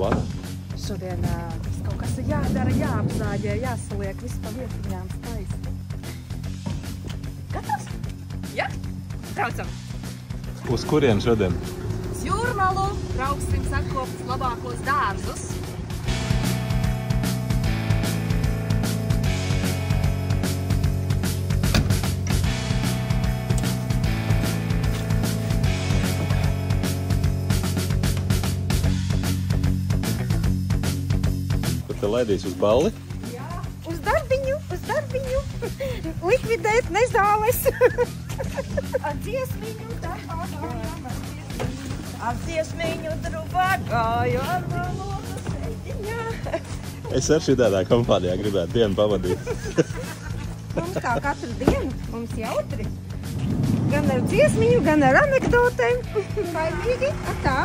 What? Šodien kaut kas ir jādara, jāapzāģē, jāsaliek, viss pa vietiņām skaisti. Gatavs? Ja? Braucam! Uz kurien šodien? Uz Jūrmalu brauksim sakopt labākos dārzus. Te laidīs uz balli? Jā, uz darbiņu, likvidēt nezāles. Ar dziesmiņu darbā gājām, ar dziesmiņu drubā gāju, ar valodu sēdiņā. Es ar šitādā kompānijā gribētu dienu pavadīt. Mums kā katru dienu, mums jautri. Gan ar dziesmiņu, gan ar anekdotēm. Baidīgi, tā.